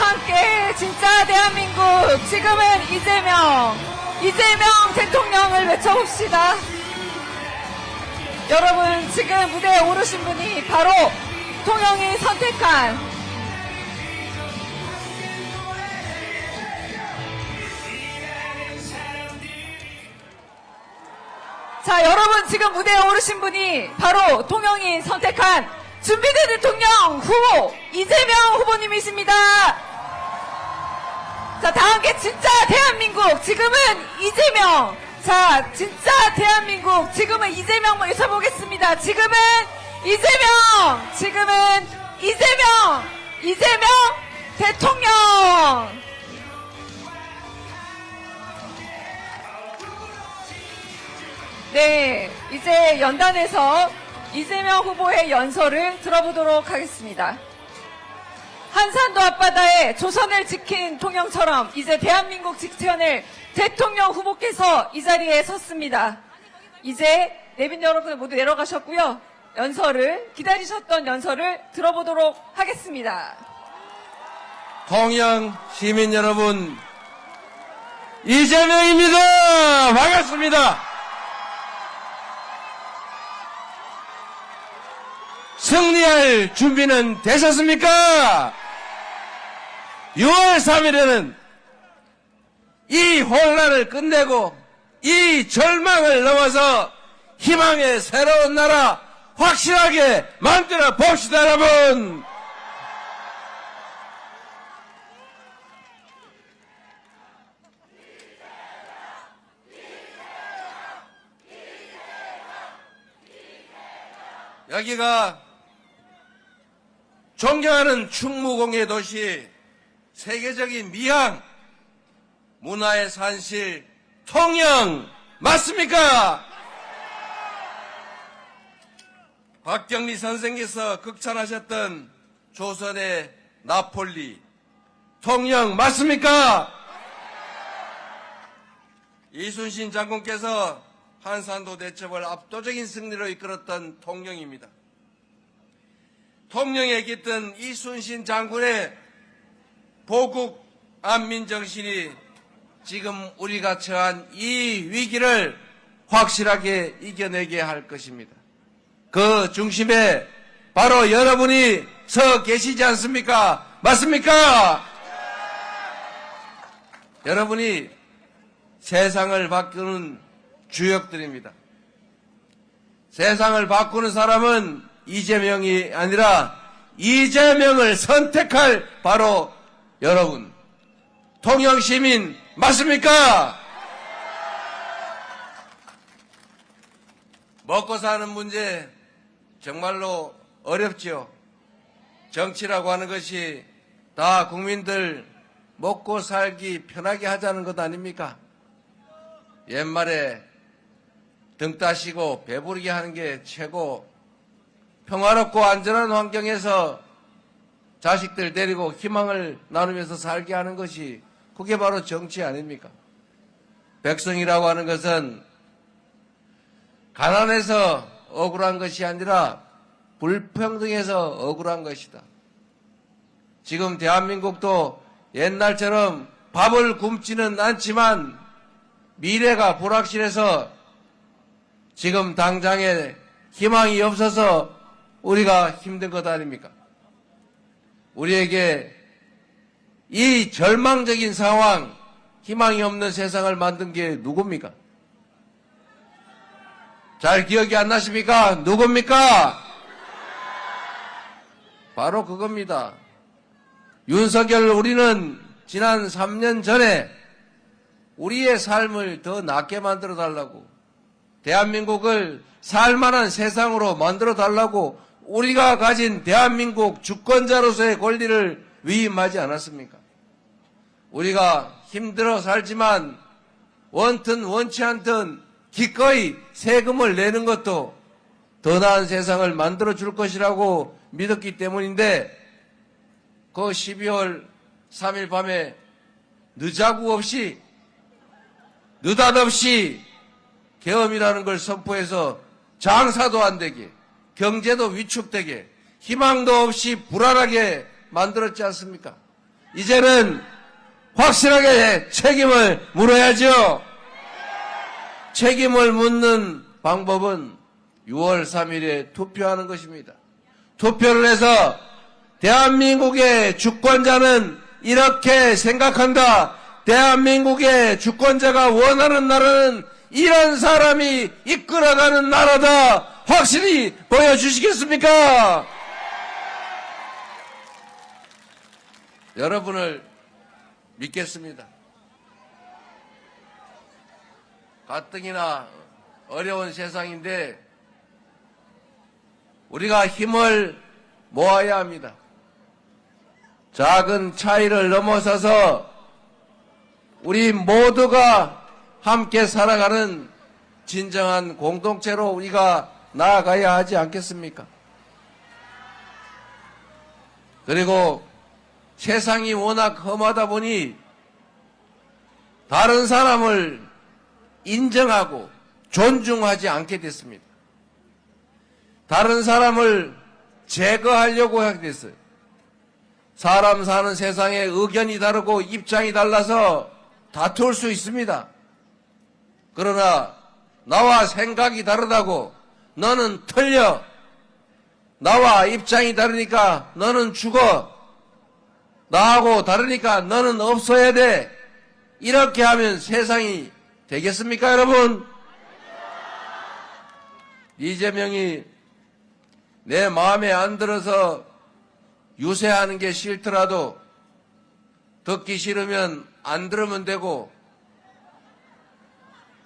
함께 진짜 대한민국, 지금은 이재명 대통령을 외쳐봅시다. 여러분, 지금 무대에 오르신 분이 바로 통영이 선택한 자, 여러분, 지금 무대에 오르신 분이 바로 통영이 선택한 준비된 대통령 후보 이재명 후보님이십니다. 자, 다 함께 진짜 대한민국, 지금은 이재명. 자, 진짜 대한민국, 지금은 이재명 외쳐보겠습니다. 지금은 이재명 대통령. 네, 이제 연단에서 이재명 후보의 연설을 들어보도록 하겠습니다. 한산도 앞바다에 조선을 지킨 통영처럼 이제 대한민국 지켜낼 대통령 후보께서 이 자리에 섰습니다. 이제 내빈 여러분 모두 내려가셨고요. 기다리셨던 연설을 들어보도록 하겠습니다. 통영 시민 여러분, 이재명입니다. 반갑습니다. 승리할 준비는 되셨습니까? 6월 3일에는 이 혼란을 끝내고 이 절망을 넘어서 희망의 새로운 나라 확실하게 만들어 봅시다, 여러분. 여기가 존경하는 충무공예 도시, 세계적인 미항, 문화의 산실, 통영 맞습니까? 박경리 선생께서 극찬하셨던 조선의 나폴리, 통영 맞습니까? 이순신 장군께서 한산도 대첩을 압도적인 승리로 이끌었던 통영입니다. 통영에 깃든 이순신 장군의 보국 안민 정신이 지금 우리가 처한 이 위기를 확실하게 이겨내게 할 것입니다. 그 중심에 바로 여러분이 서 계시지 않습니까? 맞습니까? 여러분이 세상을 바꾸는 주역들입니다. 세상을 바꾸는 사람은 이재명이 아니라 이재명을 선택할 바로 여러분, 통영시민 맞습니까? 먹고 사는 문제 정말로 어렵죠. 정치라고 하는 것이 다 국민들 먹고 살기 편하게 하자는 것 아닙니까? 옛말에 등 따시고 배부르게 하는 게 최고, 평화롭고 안전한 환경에서 자식들 데리고 희망을 나누면서 살게 하는 것이 그게 바로 정치 아닙니까? 백성이라고 하는 것은 가난해서 억울한 것이 아니라 불평등해서 억울한 것이다. 지금 대한민국도 옛날처럼 밥을 굶지는 않지만 미래가 불확실해서 지금 당장에 희망이 없어서 우리가 힘든 것 아닙니까? 우리에게 이 절망적인 상황, 희망이 없는 세상을 만든 게 누굽니까? 잘 기억이 안 나십니까? 누굽니까? 바로 그겁니다. 윤석열, 우리는 지난 3년 전에 우리의 삶을 더 낫게 만들어 달라고, 대한민국을 살만한 세상으로 만들어 달라고 우리가 가진 대한민국 주권자로서의 권리를 위임하지 않았습니까? 우리가 힘들어 살지만 원튼 원치 않든 기꺼이 세금을 내는 것도 더 나은 세상을 만들어 줄 것이라고 믿었기 때문인데, 그 12월 3일 밤에 느닷없이 계엄이라는 걸 선포해서 장사도 안 되게, 경제도 위축되게, 희망도 없이 불안하게 만들었지 않습니까? 이제는 확실하게 책임을 물어야죠. 책임을 묻는 방법은 6월 3일에 투표하는 것입니다. 투표를 해서 대한민국의 주권자는 이렇게 생각한다. 대한민국의 주권자가 원하는 나라는 이런 사람이 이끌어가는 나라다. 확실히 보여주시겠습니까? 여러분을 믿겠습니다. 가뜩이나 어려운 세상인데 우리가 힘을 모아야 합니다. 작은 차이를 넘어서서 우리 모두가 함께 살아가는 진정한 공동체로 우리가 나아가야 하지 않겠습니까? 그리고 세상이 워낙 험하다 보니 다른 사람을 인정하고 존중하지 않게 됐습니다. 다른 사람을 제거하려고 하게 됐어요. 사람 사는 세상에 의견이 다르고 입장이 달라서 다툴 수 있습니다. 그러나 나와 생각이 다르다고 너는 틀려. 나와 입장이 다르니까 너는 죽어. 나하고 다르니까 너는 없어야 돼. 이렇게 하면 세상이 되겠습니까, 여러분? 이재명이 내 마음에 안 들어서 유세하는 게 싫더라도 듣기 싫으면 안 들으면 되고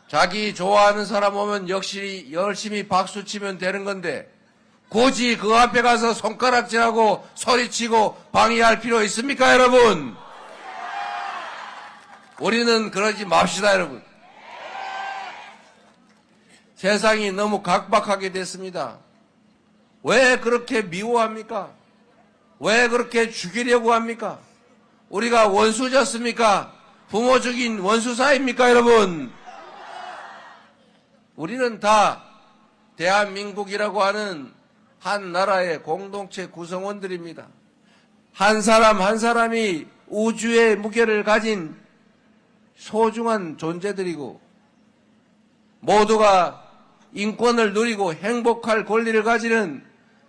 자기 좋아하는 사람 오면 역시 열심히 박수 치면 되는 건데 굳이 그 앞에 가서 손가락질하고 소리치고 방해할 필요 있습니까, 여러분? 우리는 그러지 맙시다, 여러분. 세상이 너무 각박하게 됐습니다. 왜 그렇게 미워합니까? 왜 그렇게 죽이려고 합니까? 우리가 원수졌습니까? 부모 죽인 원수사입니까, 여러분? 우리는 다 대한민국이라고 하는 한 나라의 공동체 구성원들입니다. 한 사람 한 사람이 우주의 무게를 가진 소중한 존재들이고 모두가 인권을 누리고 행복할 권리를 가지는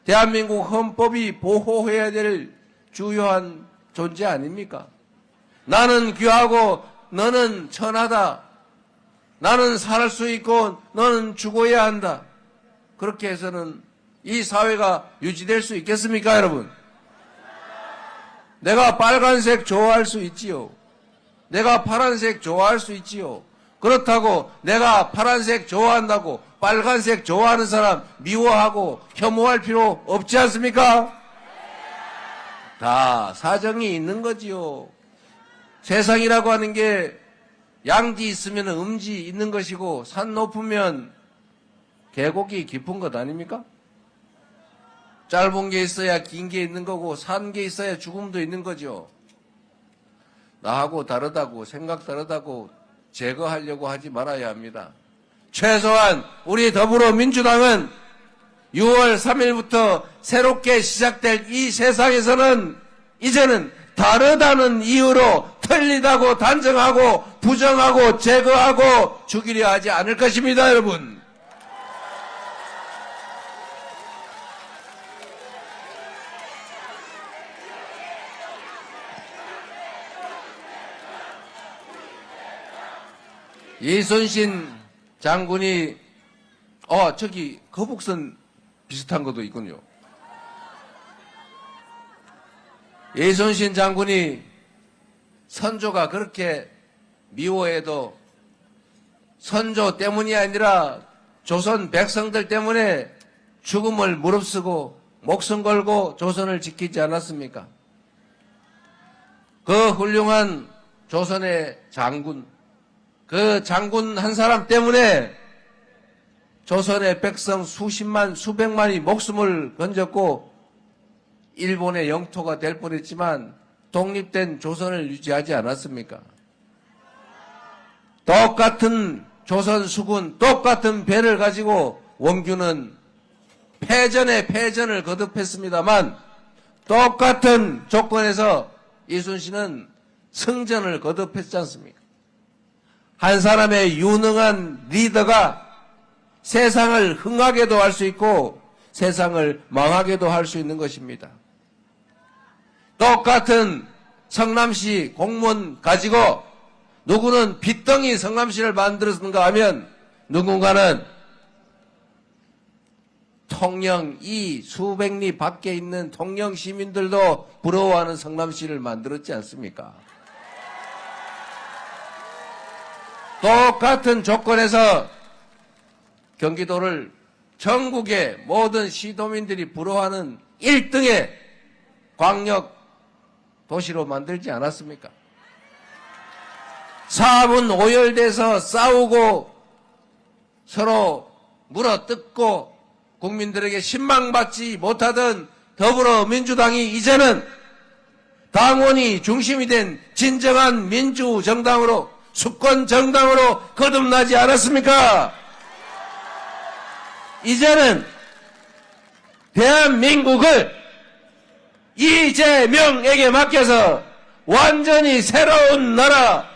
대한민국 헌법이 보호해야 될 주요한 존재 아닙니까? 나는 귀하고 너는 천하다. 나는 살 수 있고 너는 죽어야 한다. 그렇게 해서는 이 사회가 유지될 수 있겠습니까, 여러분? 내가 빨간색 좋아할 수 있지요. 내가 파란색 좋아할 수 있지요. 그렇다고 내가 파란색 좋아한다고 빨간색 좋아하는 사람 미워하고 혐오할 필요 없지 않습니까? 다 사정이 있는 거지요. 세상이라고 하는 게 양지 있으면 음지 있는 것이고 산 높으면 계곡이 깊은 것 아닙니까? 짧은 게 있어야 긴 게 있는 거고 산 게 있어야 죽음도 있는 거죠. 나하고 다르다고 생각 다르다고 제거하려고 하지 말아야 합니다. 최소한 우리 더불어민주당은 6월 3일부터 새롭게 시작될 이 세상에서는 이제는 다르다는 이유로 틀리다고 단정하고 부정하고 제거하고 죽이려 하지 않을 것입니다, 여러분. 이순신 장군이 저기 거북선 비슷한 것도 있군요. 이순신 장군이 선조가 그렇게 미워해도 선조 때문이 아니라 조선 백성들 때문에 죽음을 무릅쓰고 목숨 걸고 조선을 지키지 않았습니까? 그 훌륭한 조선의 장군, 그 장군 한 사람 때문에 조선의 백성 수십만, 수백만이 목숨을 건졌고 일본의 영토가 될 뻔했지만 독립된 조선을 유지하지 않았습니까? 똑같은 조선 수군, 똑같은 배를 가지고 원균은 패전에 패전을 거듭했습니다만 똑같은 조건에서 이순신은 승전을 거듭했지 않습니까? 한 사람의 유능한 리더가 세상을 흥하게도 할 수 있고 세상을 망하게도 할 수 있는 것입니다. 똑같은 성남시 공무원 가지고 누구는 빚덩이 성남시를 만들었는가 하면 누군가는 통영 이 수백 리 밖에 있는 통영 시민들도 부러워하는 성남시를 만들었지 않습니까? 똑같은 조건에서 경기도를 전국의 모든 시도민들이 부러워하는 1등의 광역 도시로 만들지 않았습니까? 사업은 오열돼서 싸우고 서로 물어뜯고 국민들에게 신망받지 못하던 더불어민주당이 이제는 당원이 중심이 된 진정한 민주정당으로 수권정당으로 거듭나지 않았습니까? 이제는 대한민국을 이재명에게 맡겨서 완전히 새로운 나라,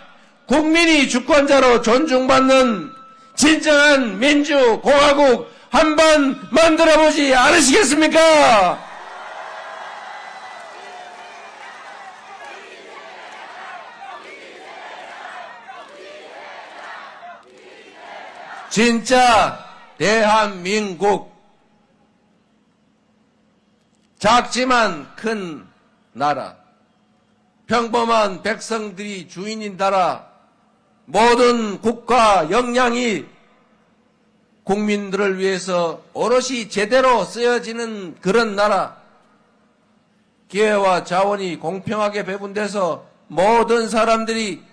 국민이 주권자로 존중받는 진정한 민주공화국 한번 만들어보지 않으시겠습니까? 진짜 대한민국 작지만 큰 나라, 평범한 백성들이 주인인 나라, 모든 국가 역량이 국민들을 위해서 오롯이 제대로 쓰여지는 그런 나라, 기회와 자원이 공평하게 배분돼서 모든 사람들이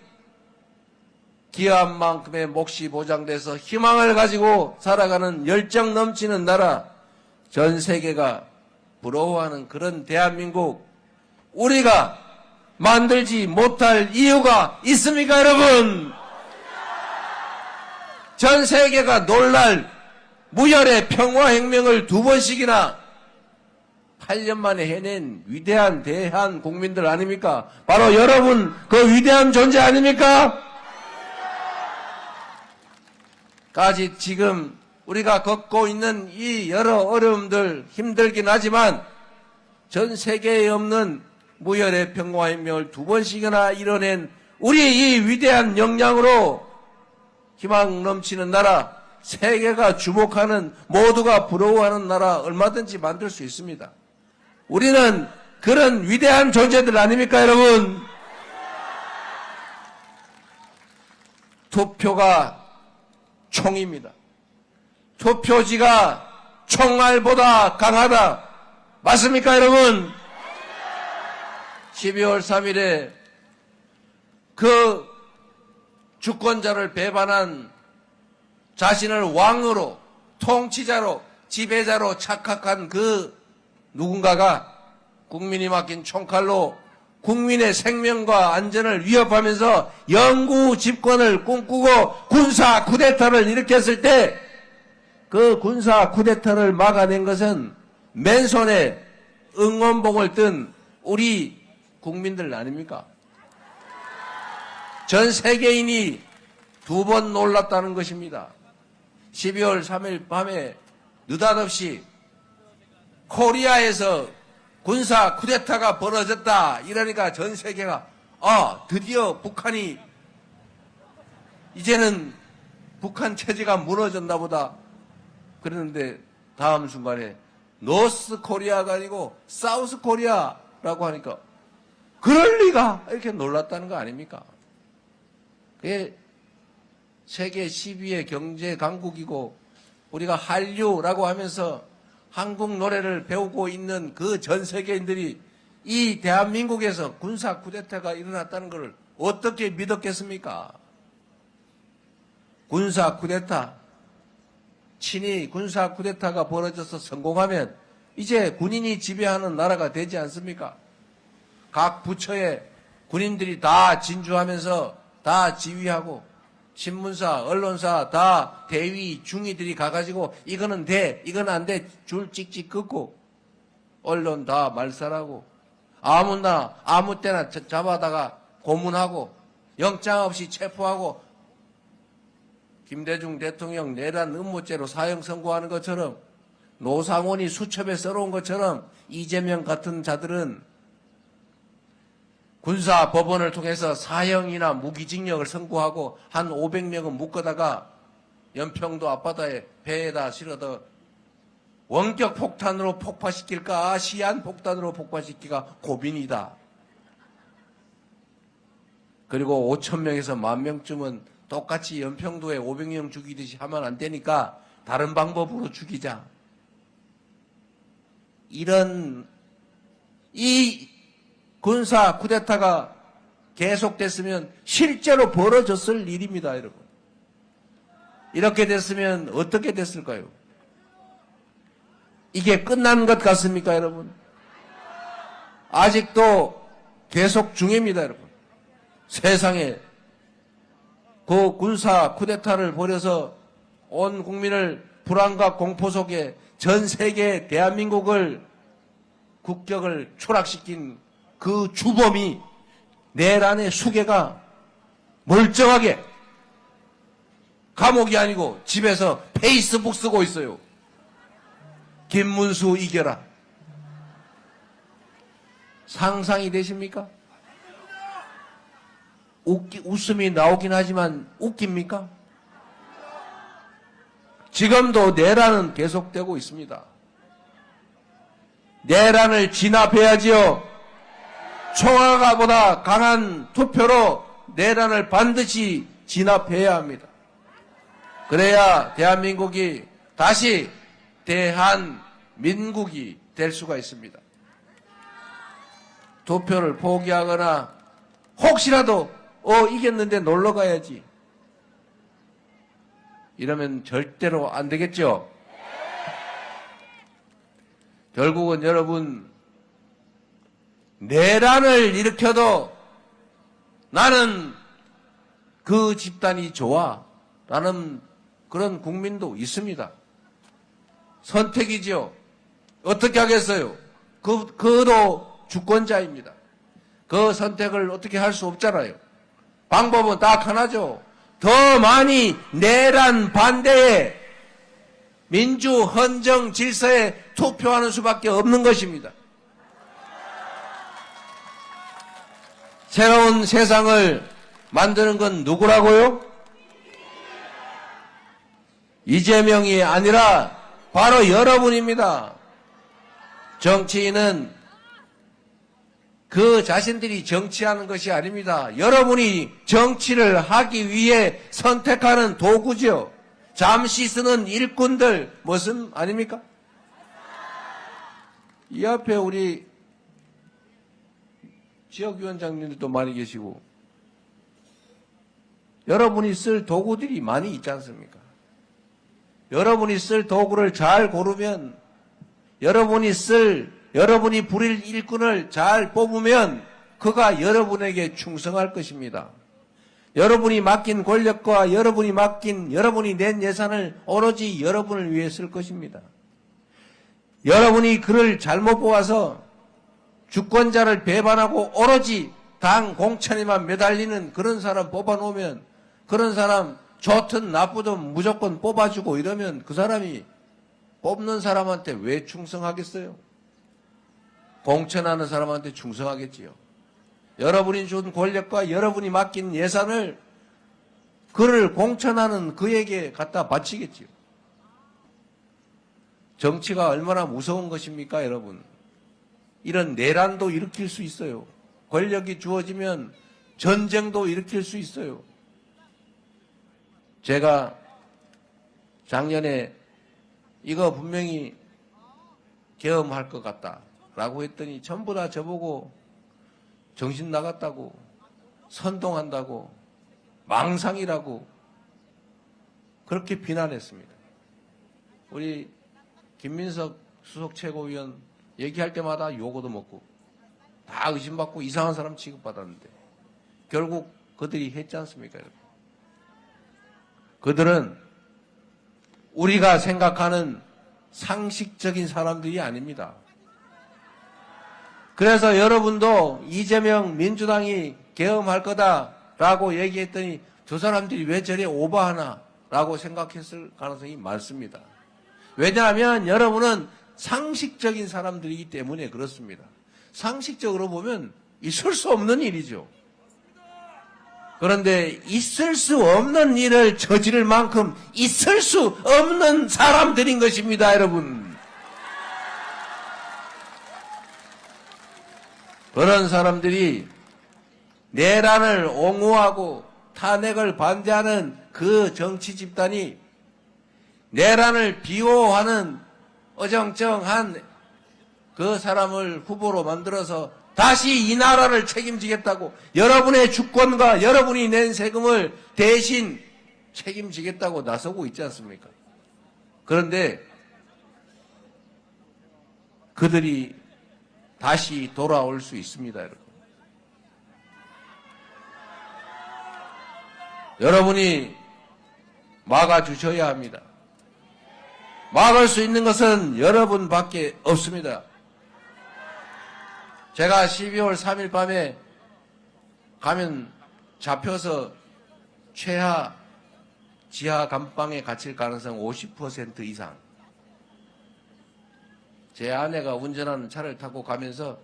기여한 만큼의 몫이 보장돼서 희망을 가지고 살아가는 열정 넘치는 나라, 전 세계가 부러워하는 그런 대한민국, 우리가 만들지 못할 이유가 있습니까, 여러분? 전 세계가 놀랄 무혈의 평화혁명을 2번씩이나 8년 만에 해낸 위대한 대한 국민들 아닙니까? 바로 여러분 그 위대한 존재 아닙니까? 까지 지금 우리가 겪고 있는 이 여러 어려움들 힘들긴 하지만 전 세계에 없는 무혈의 평화혁명을 2번씩이나 이뤄낸 우리 이 위대한 역량으로 희망 넘치는 나라, 세계가 주목하는, 모두가 부러워하는 나라 얼마든지 만들 수 있습니다. 우리는 그런 위대한 존재들 아닙니까, 여러분? 투표가 총입니다. 투표지가 총알보다 강하다. 맞습니까, 여러분? 12월 3일에 그 주권자를 배반한 자신을 왕으로, 통치자로, 지배자로 착각한 그 누군가가 국민이 맡긴 총칼로 국민의 생명과 안전을 위협하면서 영구 집권을 꿈꾸고 군사 쿠데타를 일으켰을 때 그 군사 쿠데타를 막아낸 것은 맨손에 응원봉을 뜬 우리 국민들 아닙니까? 전 세계인이 2번 놀랐다는 것입니다. 12월 3일 밤에 느닷없이 코리아에서 군사 쿠데타가 벌어졌다 이러니까 전 세계가 드디어 북한이 이제는 북한 체제가 무너졌나 보다 그러는데 다음 순간에 노스 코리아가 아니고 사우스 코리아라고 하니까 그럴 리가 이렇게 놀랐다는 거 아닙니까? 그게 세계 10위의 경제 강국이고 우리가 한류라고 하면서 한국 노래를 배우고 있는 그 전 세계인들이 이 대한민국에서 군사 쿠데타가 일어났다는 것을 어떻게 믿었겠습니까? 군사 쿠데타, 친히 군사 쿠데타가 벌어져서 성공하면 이제 군인이 지배하는 나라가 되지 않습니까? 각 부처에 군인들이 다 진주하면서 다 지휘하고 신문사, 언론사 다 대위, 중위들이 가가지고 이거는 돼, 이건 안 돼, 줄 찍찍 긋고 언론 다 말살하고 아무나 아무 때나 잡아다가 고문하고 영장 없이 체포하고 김대중 대통령 내란 음모죄로 사형 선고하는 것처럼 노상원이 수첩에 써놓은 것처럼 이재명 같은 자들은 군사 법원을 통해서 사형이나 무기징역을 선고하고 한 500명은 묶어다가 연평도 앞바다에 배에다 실어서 원격 폭탄으로 폭파시킬까 시한 폭탄으로 폭파시킬까 고민이다. 그리고 5,000명에서 10,000명쯤은 똑같이 연평도에 500명 죽이듯이 하면 안 되니까 다른 방법으로 죽이자. 이 군사 쿠데타가 계속됐으면 실제로 벌어졌을 일입니다, 여러분. 이렇게 됐으면 어떻게 됐을까요? 이게 끝난 것 같습니까, 여러분? 아직도 계속 중입니다, 여러분. 세상에 그 군사 쿠데타를 벌여서 온 국민을 불안과 공포 속에 전 세계 대한민국을 국격을 추락시킨 그 주범이 내란의 수괴가 멀쩡하게 감옥이 아니고 집에서 페이스북 쓰고 있어요. 김문수 이겨라. 상상이 되십니까? 웃음이 나오긴 하지만 웃깁니까? 지금도 내란은 계속되고 있습니다. 내란을 진압해야지요. 총알보다 강한 투표로 내란을 반드시 진압해야 합니다. 그래야 대한민국이 다시 대한민국이 될 수가 있습니다. 투표를 포기하거나 혹시라도 이겼는데 놀러 가야지 이러면 절대로 안 되겠죠. 결국은 여러분 내란을 일으켜도 나는 그 집단이 좋아 라는 그런 국민도 있습니다. 선택이죠. 어떻게 하겠어요? 그도 주권자입니다. 그 선택을 어떻게 할 수 없잖아요. 방법은 딱 하나죠. 더 많이 내란 반대에 민주 헌정 질서에 투표하는 수밖에 없는 것입니다. 새로운 세상을 만드는 건 누구라고요? 이재명이 아니라 바로 여러분입니다. 정치인은 그 자신들이 정치하는 것이 아닙니다. 여러분이 정치를 하기 위해 선택하는 도구죠. 잠시 쓰는 일꾼들 무슨 아닙니까? 이 앞에 우리 지역위원장님들도 많이 계시고 여러분이 쓸 도구들이 많이 있지 않습니까? 여러분이 쓸 도구를 잘 고르면 여러분이 부릴 일꾼을 잘 뽑으면 그가 여러분에게 충성할 것입니다. 여러분이 맡긴 권력과 여러분이 낸 예산을 오로지 여러분을 위해 쓸 것입니다. 여러분이 그를 잘못 뽑아서 주권자를 배반하고 오로지 당 공천에만 매달리는 그런 사람 뽑아놓으면 그런 사람 좋든 나쁘든 무조건 뽑아주고 이러면 그 사람이 뽑는 사람한테 왜 충성하겠어요? 공천하는 사람한테 충성하겠지요. 여러분이 준 권력과 여러분이 맡긴 예산을 그를 공천하는 그에게 갖다 바치겠지요. 정치가 얼마나 무서운 것입니까, 여러분? 이런 내란도 일으킬 수 있어요. 권력이 주어지면 전쟁도 일으킬 수 있어요. 제가 작년에 이거 분명히 계엄할 것 같다라고 했더니 전부 다 저보고 정신 나갔다고, 선동한다고, 망상이라고 그렇게 비난했습니다. 우리 김민석 수석 최고위원 얘기할 때마다 요거도 먹고 다 의심받고 이상한 사람 취급받았는데 결국 그들이 했지 않습니까, 여러분? 그들은 우리가 생각하는 상식적인 사람들이 아닙니다. 그래서 여러분도 이재명 민주당이 계엄할 거다라고 얘기했더니 저 사람들이 왜 저래 오버하나라고 생각했을 가능성이 많습니다. 왜냐하면 여러분은 상식적인 사람들이기 때문에 그렇습니다. 상식적으로 보면 있을 수 없는 일이죠. 그런데 있을 수 없는 일을 저지를 만큼 있을 수 없는 사람들인 것입니다, 여러분. 그런 사람들이 내란을 옹호하고 탄핵을 반대하는 그 정치 집단이 내란을 비호하는 어정쩡한 그 사람을 후보로 만들어서 다시 이 나라를 책임지겠다고 여러분의 주권과 여러분이 낸 세금을 대신 책임지겠다고 나서고 있지 않습니까? 그런데 그들이 다시 돌아올 수 있습니다, 여러분. 여러분이 막아주셔야 합니다. 막을 수 있는 것은 여러분밖에 없습니다. 제가 12월 3일 밤에 가면 잡혀서 최하 지하 감방에 갇힐 가능성 50% 이상. 제 아내가 운전하는 차를 타고 가면서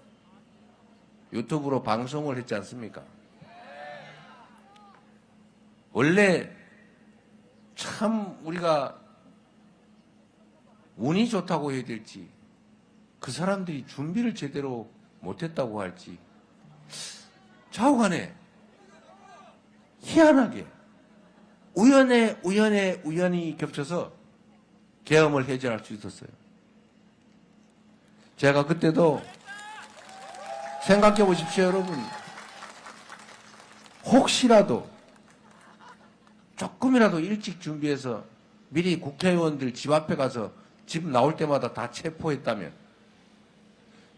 유튜브로 방송을 했지 않습니까? 원래 참 우리가 운이 좋다고 해야 될지 그 사람들이 준비를 제대로 못했다고 할지 좌우간에 희한하게 우연히 겹쳐서 계엄을 해제할 수 있었어요. 제가 그때도 생각해 보십시오, 여러분. 혹시라도 조금이라도 일찍 준비해서 미리 국회의원들 집 앞에 가서 집 나올 때마다 다 체포했다면,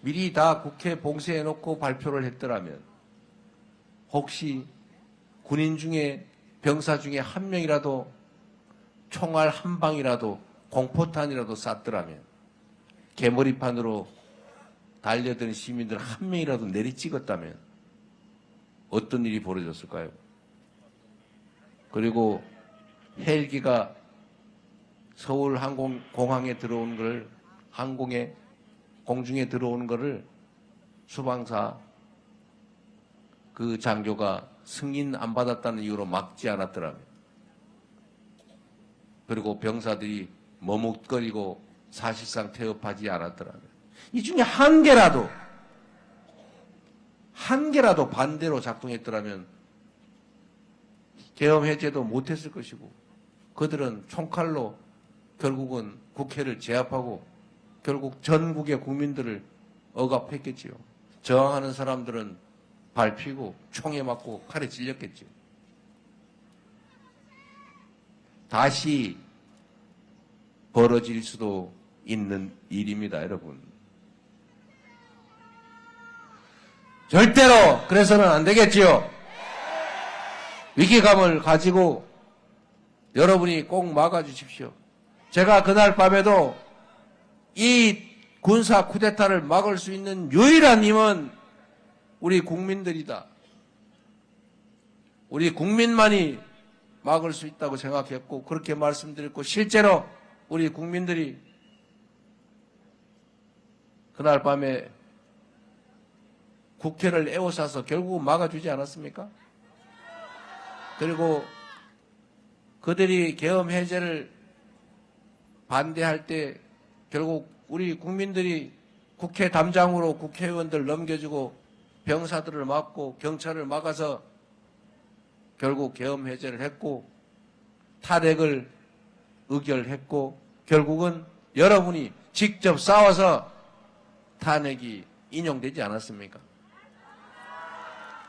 미리 다 국회 봉쇄해놓고 발표를 했더라면, 혹시 군인 중에 병사 중에 한 명이라도 총알 한 방이라도 공포탄이라도 쐈더라면, 개머리판으로 달려드는 시민들 한 명이라도 내리찍었다면 어떤 일이 벌어졌을까요? 그리고 헬기가 서울 공항에 들어온 걸, 공중에 들어오는 것을 수방사 그 장교가 승인 안 받았다는 이유로 막지 않았더라면, 그리고 병사들이 머뭇거리고 사실상 태업하지 않았더라면, 이 중에 한 개라도 반대로 작동했더라면 계엄 해제도 못했을 것이고, 그들은 총칼로 결국은 국회를 제압하고 결국 전국의 국민들을 억압했겠지요. 저항하는 사람들은 밟히고 총에 맞고 칼에 찔렸겠지요. 다시 벌어질 수도 있는 일입니다, 여러분. 절대로 그래서는 안 되겠지요. 위기감을 가지고 여러분이 꼭 막아주십시오. 제가 그날 밤에도 이 군사 쿠데타를 막을 수 있는 유일한 힘은 우리 국민들이다. 우리 국민만이 막을 수 있다고 생각했고, 그렇게 말씀드렸고, 실제로 우리 국민들이 그날 밤에 국회를 에워싸서 결국 막아주지 않았습니까? 그리고 그들이 계엄 해제를 반대할 때 결국 우리 국민들이 국회 담장으로 국회의원들 넘겨주고 병사들을 막고 경찰을 막아서 결국 계엄 해제를 했고, 탄핵을 의결했고, 결국은 여러분이 직접 싸워서 탄핵이 인용되지 않았습니까?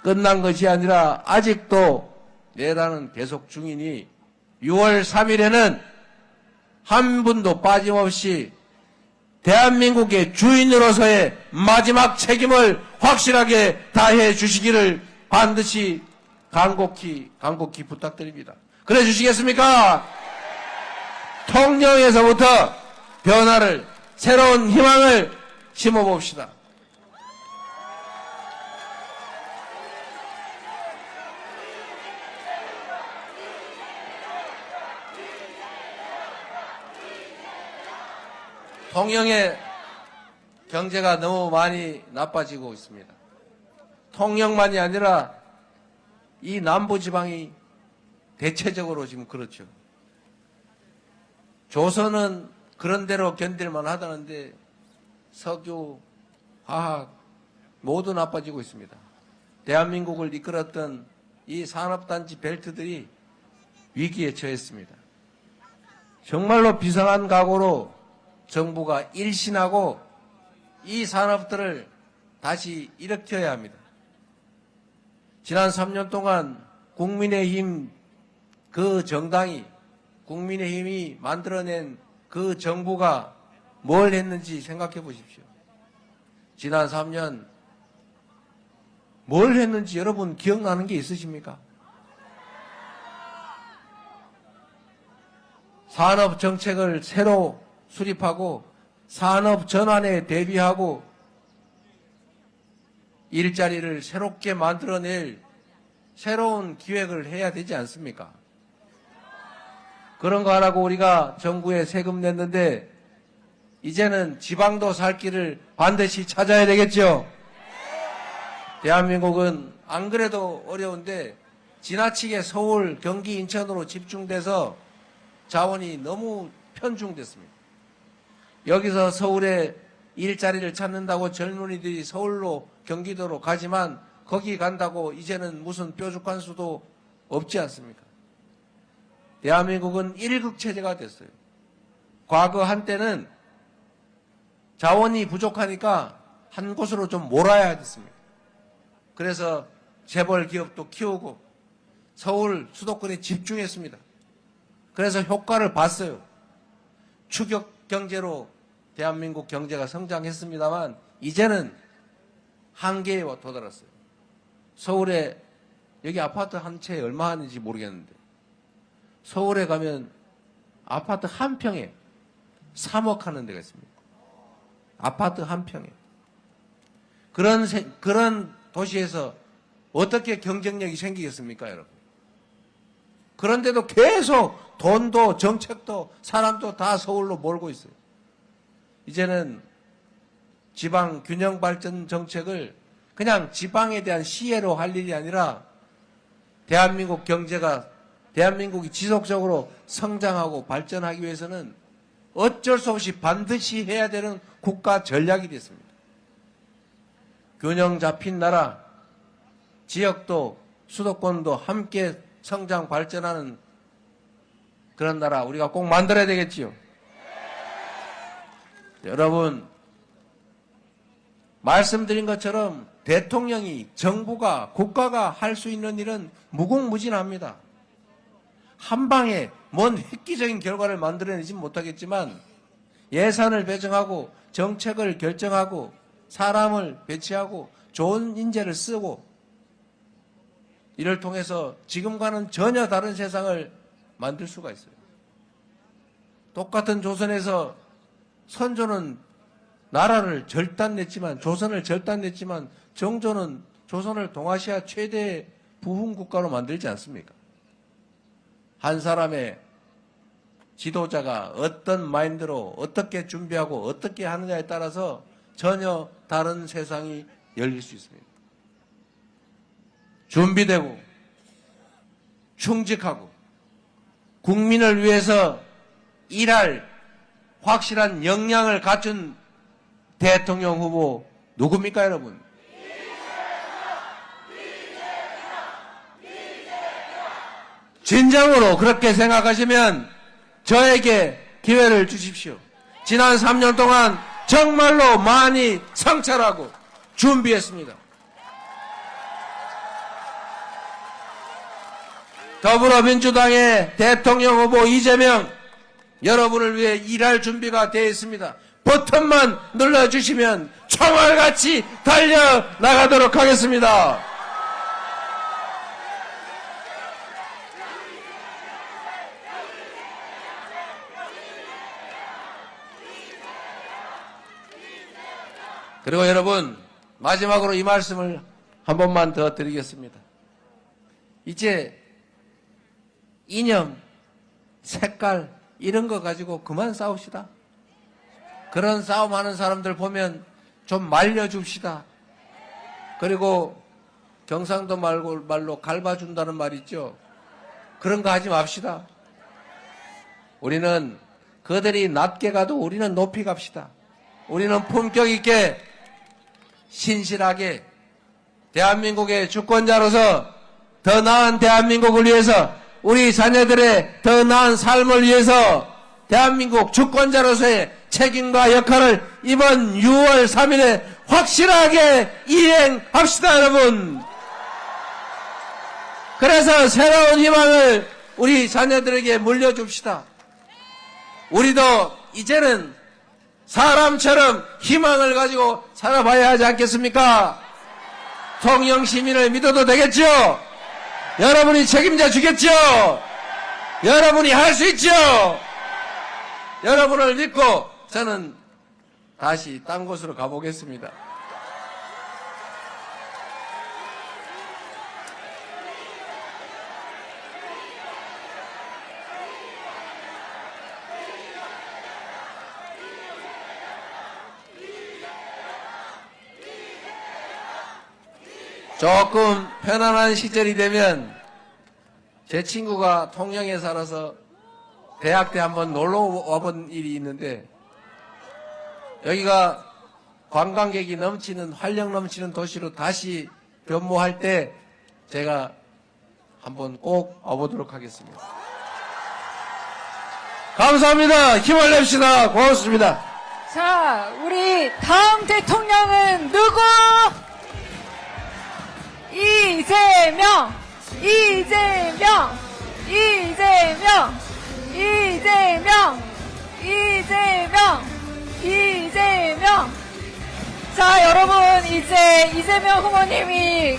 끝난 것이 아니라 아직도 내란은 계속 중이니 6월 3일에는 한 분도 빠짐없이 대한민국의 주인으로서의 마지막 책임을 확실하게 다해 주시기를 반드시 간곡히 부탁드립니다. 그래 주시겠습니까? 통영에서부터 변화를, 새로운 희망을 심어봅시다. 통영의 경제가 너무 많이 나빠지고 있습니다. 통영만이 아니라 이 남부지방이 대체적으로 지금 그렇죠. 조선은 그런 대로 견딜만 하다는데 석유, 화학 모두 나빠지고 있습니다. 대한민국을 이끌었던 이 산업단지 벨트들이 위기에 처했습니다. 정말로 비상한 각오로 정부가 일신하고 이 산업들을 다시 일으켜야 합니다. 지난 3년 동안 국민의힘 그 정당이, 국민의힘이 만들어낸 그 정부가 뭘 했는지 생각해 보십시오. 지난 3년 뭘 했는지 여러분 기억나는 게 있으십니까? 산업 정책을 새로 수립하고 산업 전환에 대비하고 일자리를 새롭게 만들어낼 새로운 기획을 해야 되지 않습니까? 그런 거 하라고 우리가 정부에 세금 냈는데 이제는 지방도 살 길을 반드시 찾아야 되겠죠? 대한민국은 안 그래도 어려운데 지나치게 서울, 경기, 인천으로 집중돼서 자원이 너무 편중됐습니다. 여기서 서울에 일자리를 찾는다고 젊은이들이 서울로 경기도로 가지만 거기 간다고 이제는 무슨 뾰족한 수도 없지 않습니까? 대한민국은 일극체제가 됐어요. 과거 한때는 자원이 부족하니까 한 곳으로 좀 몰아야 됐습니다. 그래서 재벌 기업도 키우고 서울 수도권에 집중했습니다. 그래서 효과를 봤어요. 추격 경제로 대한민국 경제가 성장했습니다만 이제는 한계에 도달했어요. 서울에 여기 아파트 한 채 얼마 하는지 모르겠는데 서울에 가면 아파트 한 평에 3억 하는 데가 있습니다. 아파트 한 평에. 그런 도시에서 어떻게 경쟁력이 생기겠습니까, 여러분? 그런데도 계속 돈도 정책도 사람도 다 서울로 몰고 있어요. 이제는 지방 균형 발전 정책을 그냥 지방에 대한 시혜로 할 일이 아니라 대한민국 경제가 대한민국이 지속적으로 성장하고 발전하기 위해서는 어쩔 수 없이 반드시 해야 되는 국가 전략이 됐습니다. 균형 잡힌 나라, 지역도 수도권도 함께 성장 발전하는 그런 나라 우리가 꼭 만들어야 되겠지요. 여러분, 말씀드린 것처럼 대통령이, 정부가, 국가가 할 수 있는 일은 무궁무진합니다. 한 방에 뭔 획기적인 결과를 만들어내지 못하겠지만 예산을 배정하고 정책을 결정하고 사람을 배치하고 좋은 인재를 쓰고 이를 통해서 지금과는 전혀 다른 세상을 만들 수가 있어요. 똑같은 조선에서 선조는 나라를 절단냈지만, 조선을 절단냈지만 정조는 조선을 동아시아 최대 부흥 국가로 만들지 않습니까? 한 사람의 지도자가 어떤 마인드로 어떻게 준비하고 어떻게 하느냐에 따라서 전혀 다른 세상이 열릴 수 있습니다. 준비되고 충직하고 국민을 위해서 일할 확실한 역량을 갖춘 대통령 후보 누굽니까, 여러분? 진정으로 그렇게 생각하시면 저에게 기회를 주십시오. 지난 3년 동안 정말로 많이 성찰하고 준비했습니다. 더불어민주당의 대통령 후보 이재명, 여러분을 위해 일할 준비가 되어 있습니다. 버튼만 눌러주시면 총알같이 달려나가도록 하겠습니다. 그리고 여러분, 마지막으로 이 말씀을 한 번만 더 드리겠습니다. 이제 이념, 색깔 이런 거 가지고 그만 싸웁시다. 그런 싸움하는 사람들 보면 좀 말려줍시다. 그리고 경상도 말로 갈봐준다는 말 있죠. 그런 거 하지 맙시다. 우리는 그들이 낮게 가도 우리는 높이 갑시다. 우리는 품격 있게 신실하게 대한민국의 주권자로서 더 나은 대한민국을 위해서 우리 자녀들의 더 나은 삶을 위해서 대한민국 주권자로서의 책임과 역할을 이번 6월 3일에 확실하게 이행합시다, 여러분. 그래서 새로운 희망을 우리 자녀들에게 물려줍시다. 우리도 이제는 사람처럼 희망을 가지고 살아봐야 하지 않겠습니까? 통영 시민을 믿어도 되겠죠? 여러분이 책임져 주겠죠? 여러분이 할 수 있죠? 여러분을 믿고 저는 다시 딴 곳으로 가보겠습니다. 조금 편안한 시절이 되면 제 친구가 통영에 살아서 대학 때 한번 놀러 와본 일이 있는데 여기가 관광객이 넘치는 활력 넘치는 도시로 다시 변모할 때 제가 한번 꼭 와보도록 하겠습니다. 감사합니다. 힘을 냅시다. 고맙습니다. 자, 우리 다음 대통령은 누구? 이재명, 이재명, 이재명, 이재명, 이재명, 이재명. 자, 여러분, 이제 이재명 후보님이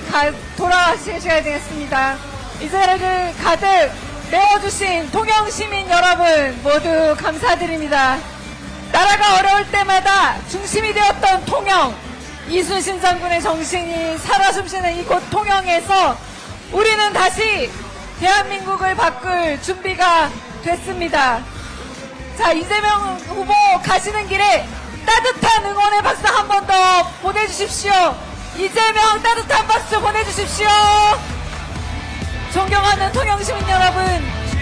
돌아가실 시간이 되겠습니다. 이 자리를 가득 메워주신 통영시민 여러분 모두 감사드립니다. 나라가 어려울 때마다 중심이 되었던 통영, 이순신 장군의 정신이 살아 숨쉬는 이곳 통영에서 우리는 다시 대한민국을 바꿀 준비가 됐습니다. 자, 이재명 후보 가시는 길에 따뜻한 응원의 박수 한 번 더 보내주십시오. 이재명 따뜻한 박수 보내주십시오. 존경하는 통영시민 여러분,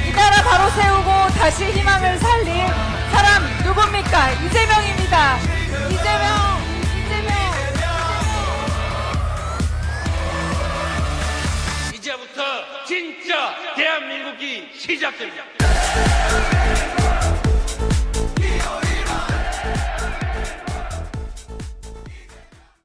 이 나라 바로 세우고 다시 희망을 살릴 사람 누굽니까? 이재명입니다. 이재명. 이제부터 진짜 대한민국이 시작됩니다.